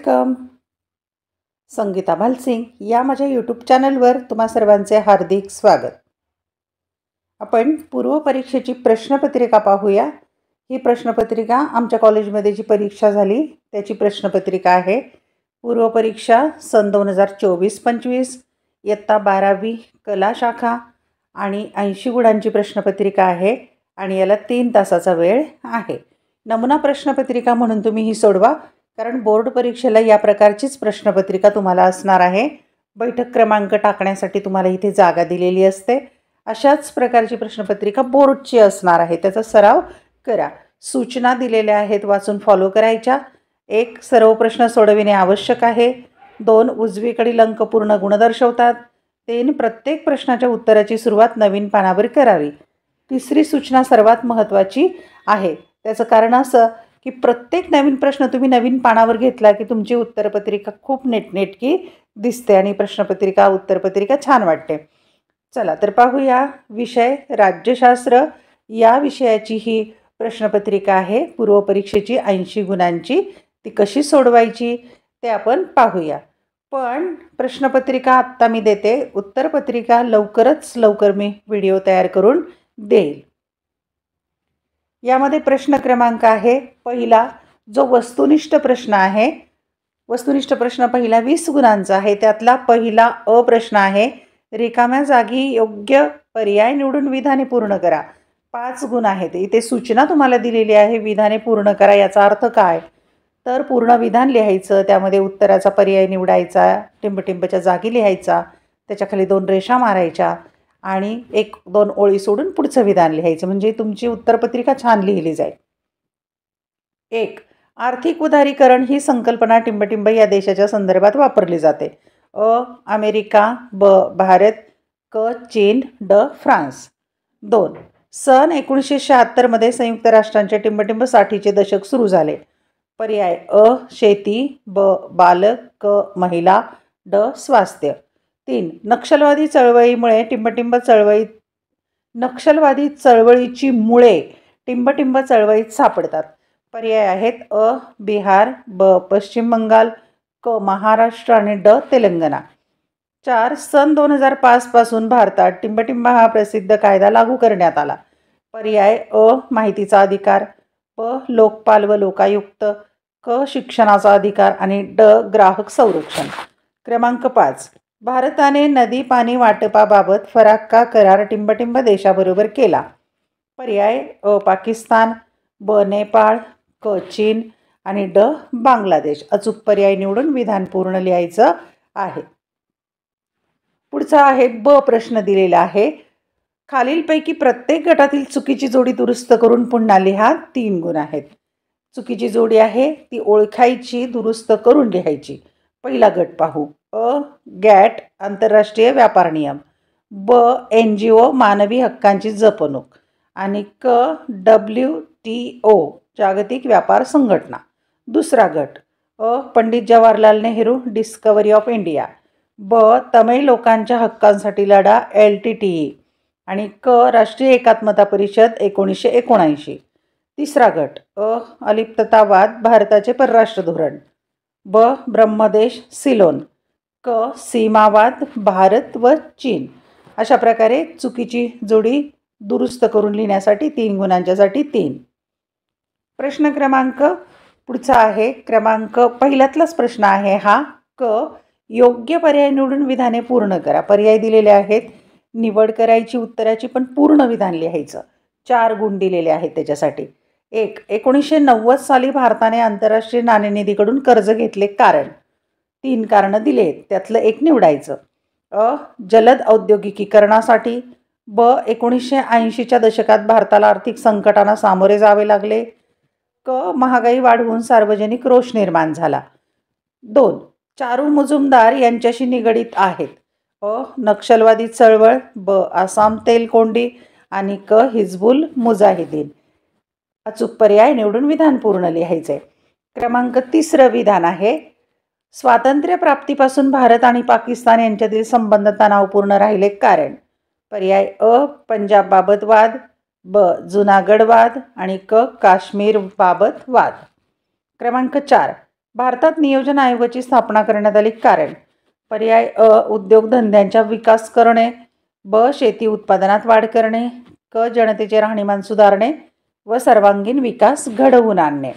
Welcome. Sangeeta Bhalsingh या माझ्या YouTube चॅनलवर तुम्हा सर्वांचे हार्दिक स्वागत. आपण पूर्वपरीक्षेची प्रश्नपत्रिका पाहूया. ही प्रश्नपत्रिका आमच्या कॉलेजमध्ये जी परीक्षा झाली त्याची प्रश्नपत्रिका आहे. पूर्वपरीक्षा सन 2024-25 इयत्ता 12वी कला शाखा आणि 80 गुणांची प्रश्नपत्रिका आहे आणि याला 3 तासाचा वेळ आहे. नमुना प्रश्नपत्रिका म्हणून तुम्ही ही सोडवा, कारण बोर्ड परीक्षेला या प्रकारचीच प्रश्नपत्रिका तुम्हाला असणार आहे. बैठक क्रमांक टाकण्यासाठी तुम्हाला इथे जागा दिलेली असते. अशाच प्रकारची प्रश्नपत्रिका बोर्डची असणार आहे. त्याचा सराव करा. सूचना दिलेल्या आहेत, वाचून फॉलो करायच्या. 1. सर्व प्रश्न सोडविणे आवश्यक आहे. 2. उजवीकडील अंक पूर्ण गुण दर्शवतात. 3. प्रत्येक प्रश्नाच्या उत्तराची सुरुवात नवीन पानावर करावी. तिसरी सूचना सर्वात महत्त्वाची आहे. त्याचं कारण असं की प्रत्येक नवीन प्रश्न तुम्ही नवीन पानावर घेतला की तुमची उत्तरपत्रिका खूप नेटनेटकी दिसते आणि प्रश्नपत्रिका उत्तरपत्रिका छान वाटते. चला तर पाहूया. विषय राज्यशास्त्र या विषयाची ही प्रश्नपत्रिका आहे. पूर्वपरीक्षेची 80 गुणांची. ती कशी सोडवायची ते आपण पाहूया. पण प्रश्नपत्रिका आत्ता मी देते, उत्तरपत्रिका लवकर मी व्हिडिओ तयार करून देईल. यामध्ये प्रश्न क्रमांक आहे पहिला, जो वस्तुनिष्ठ प्रश्न आहे. वस्तुनिष्ठ प्रश्न पहिला 20 गुणांचा आहे. त्यातला पहिला अ प्रश्न आहे, रिकाम्या जागी योग्य पर्याय निवडून विधाने पूर्ण करा. 5 गुण आहेत. इथे सूचना तुम्हाला दिलेली आहे, विधाने पूर्ण करा. याचा अर्थ काय? तर पूर्ण विधान लिहायचं, त्यामध्ये उत्तराचा पर्याय निवडायचा, टिंबटिंबच्या जागी लिहायचा, त्याच्याखाली 2 रेषा मारायच्या आणि 1-2 ओळी सोडून पुढचं विधान लिहायचं. म्हणजे तुमची उत्तरपत्रिका छान लिहिली जाईल. 1. आर्थिक उदारीकरण ही संकल्पना टिंबटिंब या देशाच्या संदर्भात वापरली जाते. अ. अमेरिका, ब. भारत, क. चीन, ड. फ्रान्स. 2. सन 1976 संयुक्त राष्ट्रांच्या टिंबटिंब साठीचे दशक सुरू झाले. पर्याय अ. शेती, ब. बालक, क. महिला, ड. स्वास्थ्य. 3. नक्षलवादी चळवळीची मुळे टिंबटिंब चळवळीत सापडतात. पर्याय आहेत अ. बिहार, ब. पश्चिम बंगाल, क. महाराष्ट्र आणि ड. तेलंगणा. 4. सन 2005 पासून भारतात टिंबटिंब हा प्रसिद्ध कायदा लागू करण्यात आला. पर्याय अ. माहितीचा अधिकार, प. लोकपाल व लोकायुक्त, क. शिक्षणाचा अधिकार आणि ड. ग्राहक संरक्षण. क्रमांक 5. भारताने नदी पाणी वाटपाबाबत फराक्का करार टिंबटिंब देशाबरोबर केला. पर्याय अ. पाकिस्तान, ब. नेपाळ, क. चीन आणि ड. बांगलादेश. अचूक पर्याय निवडून विधान पूर्ण लिहायचं आहे. पुढचा आहे ब प्रश्न दिलेला आहे. खालीलपैकी प्रत्येक गटातील चुकीची जोडी दुरुस्त करून पुन्हा लिहा. 3 गुण आहेत. चुकीची जोडी आहे ती ओळखायची, दुरुस्त करून लिहायची. पहिला गट पाहू. अ. गॅट आंतरराष्ट्रीय व्यापार नियम, ब. NGO मानवी हक्कांची जपणूक आणि क. WTO जागतिक व्यापार संघटना. दुसरा गट. अ. Pandit Jawaharlal Nehru discovery of India, ब. तमिळ लोकांच्या हक्कांसाठी लढा LTTE आणि क. राष्ट्रीय एकात्मता परिषद 1979. तिसरा गट. अ. अलिप्ततावाद भारताचे परराष्ट्र धोरण, ब. ब्रह्मदेश सिलोन, क. सीमावाद भारत व चीन. अशा प्रकारे चुकीची जोडी दुरुस्त करून लिहिण्यासाठी 3 गुणांच्यासाठी 3. प्रश्न क्रमांक पुढचा आहे. क्रमांक पहिल्यातलाच प्रश्न आहे हा. क. योग्य पर्याय निवडून विधाने पूर्ण करा. पर्याय दिलेले आहेत, निवड करायची उत्तराची, पण पूर्ण विधान लिहायचं. 4 गुण दिलेले आहेत त्याच्यासाठी. 1. 1990 साली भारताने आंतरराष्ट्रीय नाणेनिधीकडून कर्ज घेतले. कारण 3 कारणं दिले आहेत, त्यातलं एक निवडायचं. अ. जलद औद्योगिकीकरणासाठी, ब. 1980च्या दशकात भारताला आर्थिक संकटांना सामोरे जावे लागले, क. महागाई वाढवून सार्वजनिक रोष निर्माण झाला. 2. चारू मुजुमदार यांच्याशी निगडीत आहेत. अ. नक्षलवादी चळवळ, ब. आसाम तेलकोंडी आणि क. हिजबुल मुजाहिदीन. अचूक पर्याय निवडून विधान पूर्ण लिहायचे. क्रमांक 3 विधान आहे. स्वातंत्र्य प्राप्तीपासून भारत आणि पाकिस्तान यांच्यातील संबंध तणावपूर्ण राहिले. कारण पर्याय अ. पंजाबबाबत वाद, ब. जुनागड वाद आणि क. काश्मीरबाबत वाद. क्रमांक 4. भारतात नियोजन आयोगाची स्थापना करण्यात आली कारण पर्याय उद्योगधंद्यांचा विकास करणे, शेती उत्पादनात वाढ करणे, जनतेचे राहणीमान सुधारणे व सर्वांगीण विकास घडवून आणणे.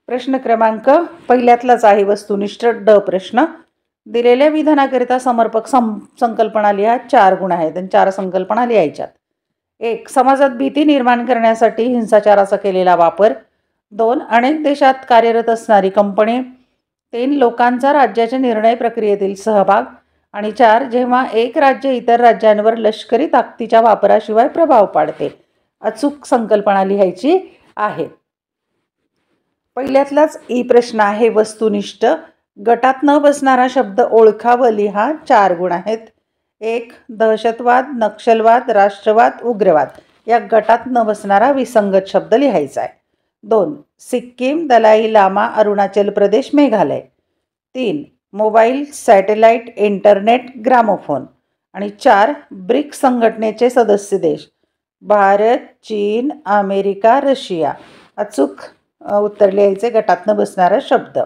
प्रश्न क्रमांक पहिल्यातलाच आहे वस्तुनिष्ठ प्रश्न. दिलेल्या विधानाकरिता समर्पक संकल्पना लिहा. 4 गुण आहेत आणि 4 संकल्पना लिहायच्यात. 1. समाजात भीती निर्माण करण्यासाठी हिंसाचाराचा केलेला वापर. 2. अनेक देशात कार्यरत असणारी कंपनी. 3. लोकांचा राज्याच्या निर्णय प्रक्रियेतील सहभाग. आणि 4. जेव्हा एक राज्य इतर राज्यांवर लष्करी ताकदीच्या वापराशिवाय प्रभाव पाडते. अचूक संकल्पना लिहायची आहे. पहिल्यातलाच प्रश्न आहे वस्तुनिष्ठ. गटात न बसणारा शब्द ओळखा व लिहा. 4 गुण आहेत. 1. दहशतवाद, नक्षलवाद, राष्ट्रवाद, उग्रवाद या गटात न बसणारा विसंगत शब्द लिहायचा आहे. 2. Sikkim, Dalai Lama, Arunachal Pradesh, Meghalaya. 3. Mobile, satellite, internet, gramophone. आणि 4. ब्रिक्स संघटनेचे सदस्य देश भारत, चीन, अमेरिका, रशिया. अचूक उत्तर लिहायचे गटात न बसणारा शब्द.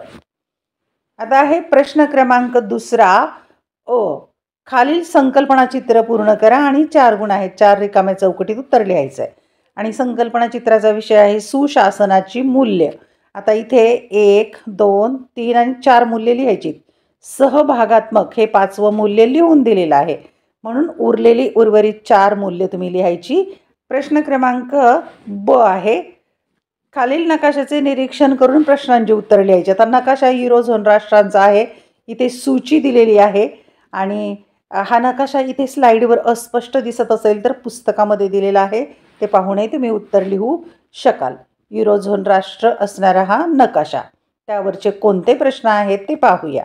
आता आहे प्रश्न क्रमांक 2. खालील संकल्पना चित्र पूर्ण करा आणि 4 गुण आहेत. 4 रिकाम्या चौकटीत उत्तर लिहायचं आहे. आणि संकल्पना चित्राचा विषय आहे सुशासनाची मूल्य. आता इथे 1, 2, 3 आणि 4 मूल्य लिहायची. सहभागात्मक हे 5वं मूल्य लिहून दिलेलं आहे, म्हणून उर्वरित 4 मूल्य तुम्ही लिहायची. प्रश्न क्रमांक आहे खालील नकाशाचे निरीक्षण करून प्रश्नांची उत्तरं लिहायची. आता नकाशा युरोझोन राष्ट्रांचा आहे. इथे सूची दिलेली आहे आणि हा नकाशा इथे स्लाईडवर अस्पष्ट दिसत असेल तर पुस्तकामध्ये दिलेला आहे, ते पाहूनही तुम्ही उत्तर लिहू शकाल. युरोझोन राष्ट्र असणारा हा नकाशा. त्यावरचे कोणते प्रश्न आहेत ते पाहूया.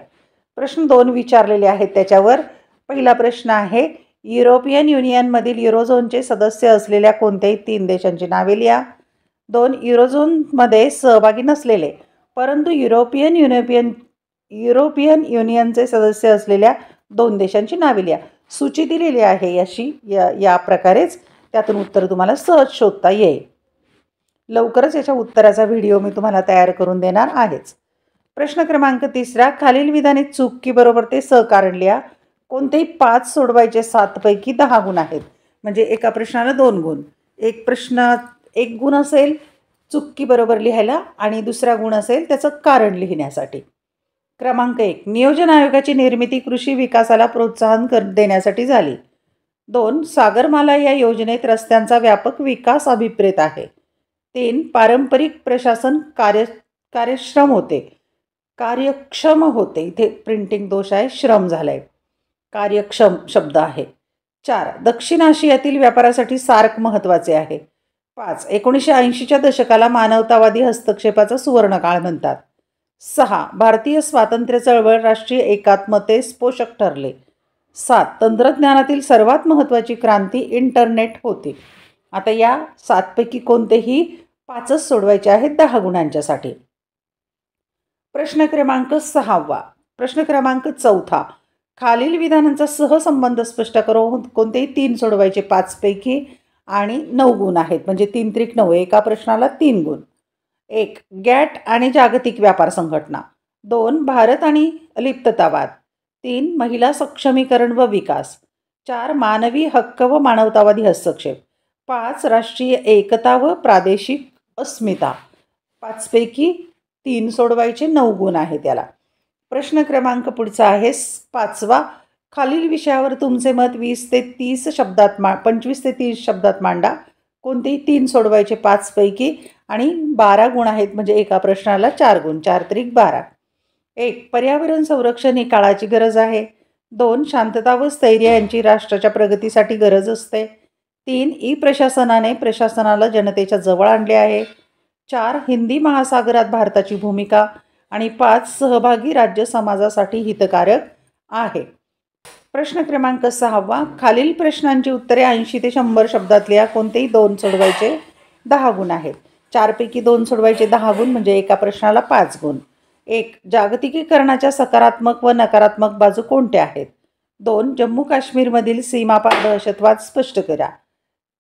प्रश्न 2 विचारलेले आहेत त्याच्यावर. पहिला प्रश्न आहे युरोपियन युनियनमधील युरोझोनचे सदस्य असलेल्या कोणत्याही 3 देशांची नावे लिहा. 2. युरोझोनमध्ये सहभागी नसलेले परंतु युरोपियन युनियनचे सदस्य असलेल्या 2 देशांची नावे लिहा. सूची दिलेली आहे अशी या प्रकारेच त्यातून उत्तर तुम्हाला सहज शोधता येईल. लवकरच याच्या उत्तराचा व्हिडिओ मी तुम्हाला तयार करून देणार आहेच. प्रश्न क्रमांक 3. खालील विधाने चूक की बरोबर ते सहकारण लिहा. कोणतेही 5 सोडवायचे. 7 पैकी 10 गुण आहेत, म्हणजे एका प्रश्नाला 2 गुण. एक प्रश्न 1 गुण असेल चूक की बरोबर लिहायला आणि दुसरा गुण असेल त्याचं कारण लिहिण्यासाठी. क्रमांक 1. नियोजन आयोगाची निर्मिती कृषी विकासाला प्रोत्साहन देण्यासाठी झाली. 2. सागरमाला या योजनेत रस्त्यांचा व्यापक विकास अभिप्रेत आहे. 3. पारंपरिक प्रशासन कार्यक्षम होते. इथे प्रिंटिंग दोष आहे, श्रम झालाय, कार्यक्षम शब्द आहे. 4. दक्षिण आशियातील व्यापारासाठी सार्क महत्त्वाचे आहे. 5. 1980च्या दशकाला मानवतावादी हस्तक्षेपाचा सुवर्णकाळ म्हणतात. 6. भारतीय स्वातंत्र्य चळवळ राष्ट्रीय एकात्मतेस पोषक ठरले. 7. तंत्रज्ञानातील सर्वात महत्त्वाची क्रांती इंटरनेट होती. आता या 7 पैकी कोणतेही 5च सोडवायचे आहेत 10 गुणांच्यासाठी. प्रश्न क्रमांक 6. प्रश्न क्रमांक 4. खालील विधानांचा सहसंबंध स्पष्ट करून कोणतेही 3 सोडवायचे 5 पैकी आणि 9 गुण आहेत, म्हणजे 3 त्रिक 9. एका प्रश्नाला 3 गुण. 1. गॅट आणि जागतिक व्यापार संघटना. 2. भारत आणि अलिप्ततावाद. 3. महिला सक्षमीकरण व विकास. 4. मानवी हक्क व मानवतावादी हस्तक्षेप. 5. राष्ट्रीय एकता व प्रादेशिक अस्मिता. 5 पैकी 3 सोडवायचे. 9 गुण आहे त्याला. प्रश्न क्रमांक पुढचा आहे 5. खालील विषयावर तुमचे मत 25 ते 30 शब्दात मांडा. कोणतेही 3 सोडवायचे 5 पैकी आणि 12 गुण आहेत, म्हणजे एका प्रश्नाला 4 गुण. 4 त्रिक 12. 1. पर्यावरण संरक्षण ही काळाची गरज आहे. 2. शांतता व स्थैर्य यांची राष्ट्राच्या प्रगतीसाठी गरज असते. 3. प्रशासनाला जनतेच्या जवळ आणले आहे. 4. हिंदी महासागरात भारताची भूमिका. आणि 5. सहभागी राज्य समाजासाठी हितकारक आहे. प्रश्न क्रमांक 6. खालील प्रश्नांची उत्तरे 80 ते 100 शब्दात लिहा. कोणतेही 2 सोडवायचे. 10 गुण आहेत. 4 पैकी 2 सोडवायचे. 10 गुण, म्हणजे एका प्रश्नाला 5 गुण. 1. जागतिकीकरणाच्या सकारात्मक व नकारात्मक बाजू कोणत्या आहेत? 2. जम्मू काश्मीरमधील सीमापार दहशतवाद स्पष्ट करा.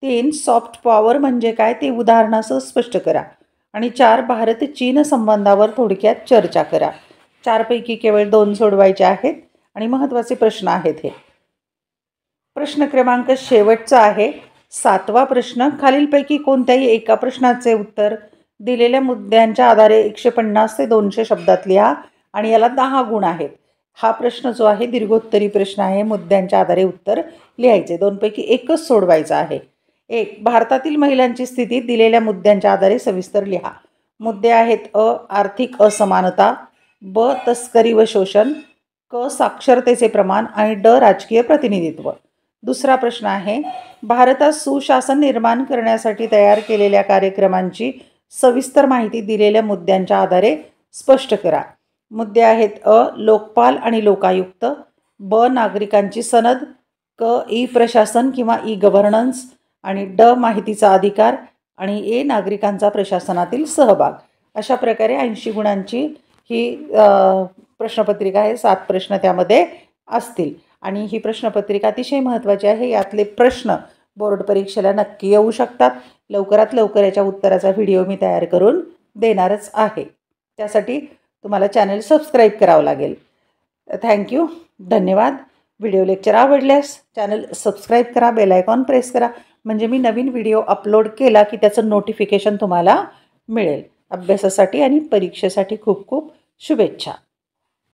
3. सॉफ्ट पॉवर म्हणजे काय ते उदाहरणासह स्पष्ट करा. आणि 4 भारत चीन संबंधावर थोडक्यात चर्चा करा. 4 पैकी केवळ 2 सोडवायचे आहेत आणि महत्त्वाचे प्रश्न आहेत हे. प्रश्न क्रमांक शेवटचा आहे 7वा प्रश्न. खालीलपैकी कोणत्याही एका प्रश्नाचे उत्तर दिलेल्या मुद्द्यांच्या आधारे 150 ते 200 शब्दात लिहा आणि याला 10 गुण आहेत. हा प्रश्न जो आहे दीर्घोत्तरी प्रश्न आहे. मुद्द्यांच्या आधारे उत्तर लिहायचे. 2 पैकी एकच सोडवायचं आहे. 1. भारतातील महिलांची स्थिती दिलेल्या मुद्द्यांच्या आधारे सविस्तर लिहा. मुद्दे आहेत आर्थिक असमानता, ब. तस्करी व शोषण, क. साक्षरतेचे प्रमाण आणि ड. राजकीय प्रतिनिधित्व. दुसरा प्रश्न आहे भारतात सुशासन निर्माण करण्यासाठी तयार केलेल्या कार्यक्रमांची सविस्तर माहिती दिलेल्या मुद्द्यांच्या आधारे स्पष्ट करा. मुद्दे आहेत लोकपाल आणि लोकायुक्त, ब. नागरिकांची सनद, क. ई प्रशासन किंवा ई गव्हर्नन्स आणि ड. माहितीचा अधिकार आणि ए. नागरिकांचा प्रशासनातील सहभाग. अशा प्रकारे 80 गुणांची ही प्रश्नपत्रिका आहे. 7 प्रश्न त्यामध्ये असतील आणि ही प्रश्नपत्रिका अतिशय महत्त्वाची आहे. यातले प्रश्न बोर्ड परीक्षेला नक्की येऊ शकतात. लवकरात लवकर याच्या उत्तराचा व्हिडिओ मी तयार करून देणारच आहे. त्यासाठी तुम्हाला चॅनल सबस्क्राईब करावं लागेल. थँक्यू. धन्यवाद. व्हिडिओ लेक्चर आवडल्यास चॅनल सबस्क्राईब करा, बेल आयकॉन प्रेस करा, म्हणजे मी नवीन व्हिडिओ अपलोड केला की त्याचं नोटिफिकेशन तुम्हाला मिळेल. अभ्यासासाठी आणि परीक्षेसाठी खूप खूप शुभेच्छा.